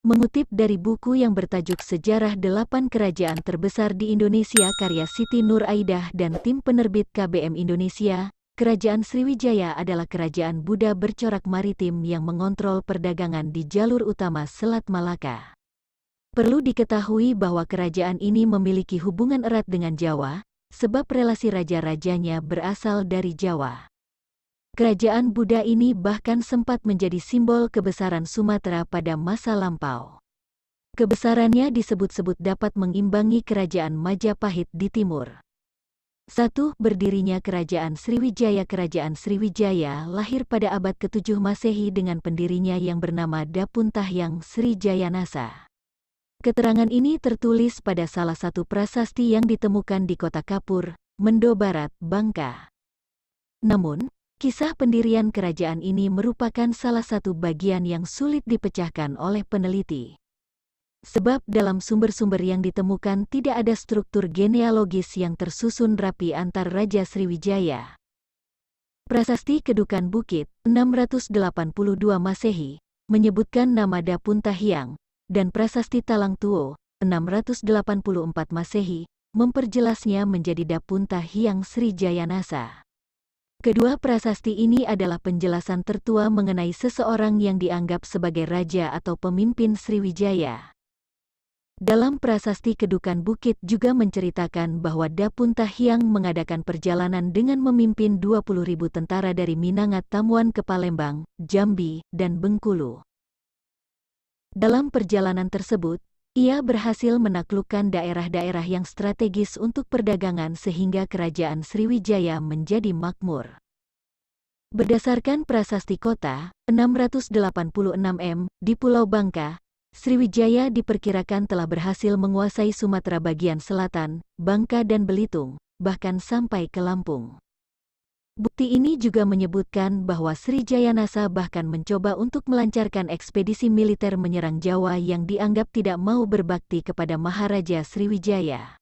Mengutip dari buku yang bertajuk Sejarah 8 Kerajaan Terbesar di Indonesia karya Siti Nur Aidah dan tim penerbit KBM Indonesia, Kerajaan Sriwijaya adalah kerajaan Buddha bercorak maritim yang mengontrol perdagangan di jalur utama Selat Malaka. Perlu diketahui bahwa kerajaan ini memiliki hubungan erat dengan Jawa, sebab relasi raja-rajanya berasal dari Jawa. Kerajaan Buddha ini bahkan sempat menjadi simbol kebesaran Sumatera pada masa lampau. Kebesarannya disebut-sebut dapat mengimbangi kerajaan Majapahit di timur. 1. Berdirinya Kerajaan Sriwijaya. Kerajaan Sriwijaya lahir pada abad ke-7 Masehi dengan pendirinya yang bernama Dapuntahyang Sri Jayanasa. Keterangan ini tertulis pada salah satu prasasti yang ditemukan di Kota Kapur, Mendo Barat, Bangka. Namun, kisah pendirian kerajaan ini merupakan salah satu bagian yang sulit dipecahkan oleh peneliti. Sebab dalam sumber-sumber yang ditemukan tidak ada struktur genealogis yang tersusun rapi antar Raja Sriwijaya. Prasasti Kedukan Bukit, 682 Masehi, menyebutkan nama Dapuntahyang, dan Prasasti Talang Tuo, 684 Masehi, memperjelasnya menjadi Dapuntahyang Sri Jayanasa. Kedua prasasti ini adalah penjelasan tertua mengenai seseorang yang dianggap sebagai raja atau pemimpin Sriwijaya. Dalam prasasti Kedukan Bukit juga menceritakan bahwa Dapuntahyang mengadakan perjalanan dengan memimpin 20.000 tentara dari Minangat Tamuan ke Palembang, Jambi, dan Bengkulu. Dalam perjalanan tersebut, ia berhasil menaklukkan daerah-daerah yang strategis untuk perdagangan sehingga kerajaan Sriwijaya menjadi makmur. Berdasarkan prasasti kota, 686 M, di Pulau Bangka, Sriwijaya diperkirakan telah berhasil menguasai Sumatera bagian selatan, Bangka dan Belitung, bahkan sampai ke Lampung. Bukti ini juga menyebutkan bahwa Sri Jayanasa bahkan mencoba untuk melancarkan ekspedisi militer menyerang Jawa yang dianggap tidak mau berbakti kepada Maharaja Sriwijaya.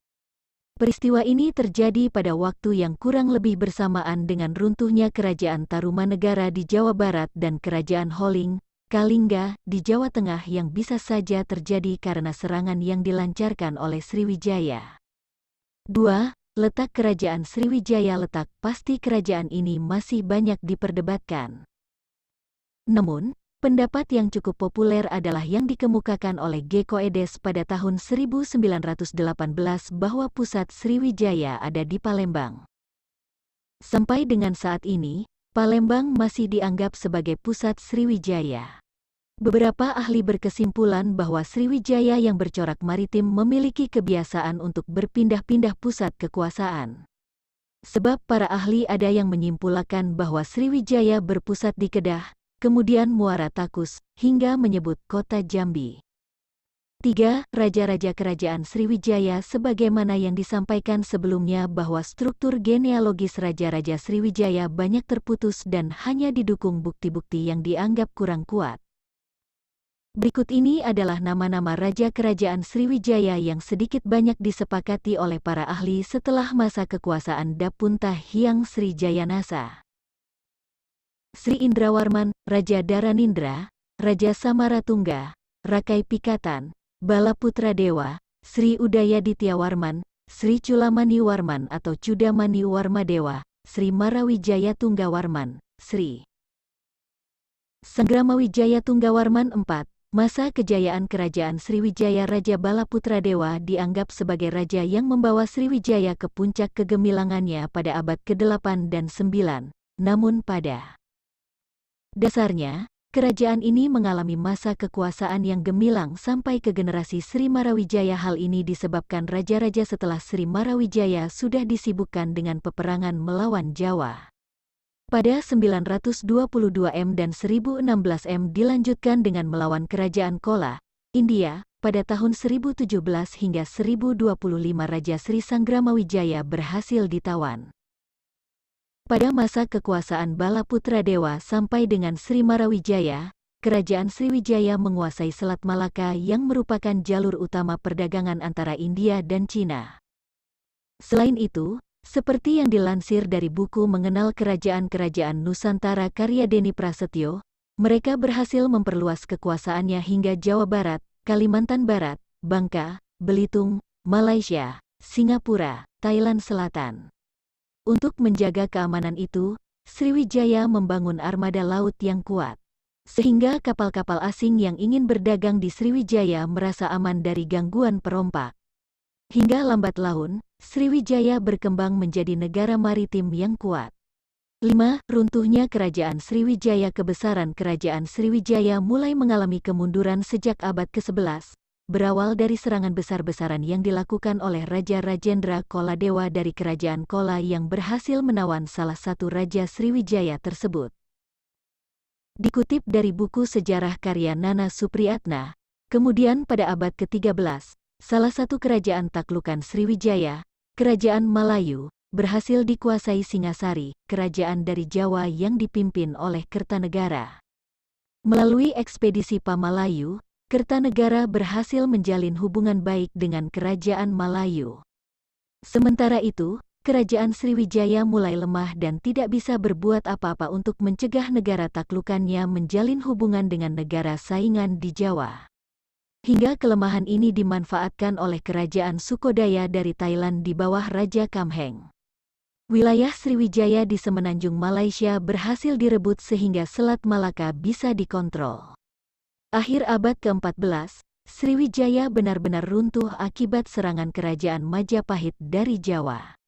Peristiwa ini terjadi pada waktu yang kurang lebih bersamaan dengan runtuhnya Kerajaan Tarumanegara di Jawa Barat dan Kerajaan Holing, Kalingga, di Jawa Tengah yang bisa saja terjadi karena serangan yang dilancarkan oleh Sriwijaya. 2. Letak Kerajaan Sriwijaya. Letak pasti kerajaan ini masih banyak diperdebatkan. Namun, pendapat yang cukup populer adalah yang dikemukakan oleh Gekoedes pada tahun 1918 bahwa pusat Sriwijaya ada di Palembang. Sampai dengan saat ini, Palembang masih dianggap sebagai pusat Sriwijaya. Beberapa ahli berkesimpulan bahwa Sriwijaya yang bercorak maritim memiliki kebiasaan untuk berpindah-pindah pusat kekuasaan. Sebab para ahli ada yang menyimpulkan bahwa Sriwijaya berpusat di Kedah, kemudian Muara Takus, hingga menyebut kota Jambi. 3. Raja-raja Kerajaan Sriwijaya. Sebagaimana yang disampaikan sebelumnya bahwa struktur genealogis raja-raja Sriwijaya banyak terputus dan hanya didukung bukti-bukti yang dianggap kurang kuat. Berikut ini adalah nama-nama Raja Kerajaan Sriwijaya yang sedikit banyak disepakati oleh para ahli setelah masa kekuasaan Dapuntahyang Sri Jayanasa. Sri Indrawarman, Raja Daranindra, Raja Samaratungga, Rakai Pikatan, Balaputra Dewa, Sri Udayaditya Warman, Sri Culamani Warman atau Cudamani Warmadewa, Sri Marawijaya Tunggawarman, Sri Sangramawijaya Tunggawarman 4. Masa kejayaan Kerajaan Sriwijaya. Raja Balaputra Dewa dianggap sebagai raja yang membawa Sriwijaya ke puncak kegemilangannya pada abad ke-8 dan 9. Namun pada dasarnya, kerajaan ini mengalami masa kekuasaan yang gemilang sampai ke generasi Sri Marawijaya. Hal ini disebabkan raja-raja setelah Sri Marawijaya sudah disibukkan dengan peperangan melawan Jawa. Pada 922 M dan 1016 M dilanjutkan dengan melawan Kerajaan Kola, India. Pada tahun 1017 hingga 1025 Raja Sri Sangramawijaya berhasil ditawan. Pada masa kekuasaan Balaputra Dewa sampai dengan Sri Marawijaya, Kerajaan Sriwijaya menguasai Selat Malaka yang merupakan jalur utama perdagangan antara India dan Cina. Selain itu, seperti yang dilansir dari buku Mengenal Kerajaan-Kerajaan Nusantara karya Deni Prasetyo, mereka berhasil memperluas kekuasaannya hingga Jawa Barat, Kalimantan Barat, Bangka, Belitung, Malaysia, Singapura, Thailand Selatan. Untuk menjaga keamanan itu, Sriwijaya membangun armada laut yang kuat, sehingga kapal-kapal asing yang ingin berdagang di Sriwijaya merasa aman dari gangguan perompak. Hingga lambat laun, Sriwijaya berkembang menjadi negara maritim yang kuat. 5. Runtuhnya Kerajaan Sriwijaya. Kebesaran Kerajaan Sriwijaya mulai mengalami kemunduran sejak abad ke-11, berawal dari serangan besar-besaran yang dilakukan oleh Raja Rajendra Koladewa dari Kerajaan Kola yang berhasil menawan salah satu Raja Sriwijaya tersebut. Dikutip dari buku sejarah karya Nana Supriyatna, kemudian pada abad ke-13, salah satu kerajaan taklukan Sriwijaya, Kerajaan Malayu, berhasil dikuasai Singasari, kerajaan dari Jawa yang dipimpin oleh Kertanegara. Melalui ekspedisi Pamalayu, Kertanegara berhasil menjalin hubungan baik dengan Kerajaan Malayu. Sementara itu, Kerajaan Sriwijaya mulai lemah dan tidak bisa berbuat apa-apa untuk mencegah negara taklukannya menjalin hubungan dengan negara saingan di Jawa. Hingga kelemahan ini dimanfaatkan oleh Kerajaan Sukodaya dari Thailand di bawah Raja Kamheng. Wilayah Sriwijaya di semenanjung Malaysia berhasil direbut sehingga Selat Malaka bisa dikontrol. Akhir abad ke-14, Sriwijaya benar-benar runtuh akibat serangan Kerajaan Majapahit dari Jawa.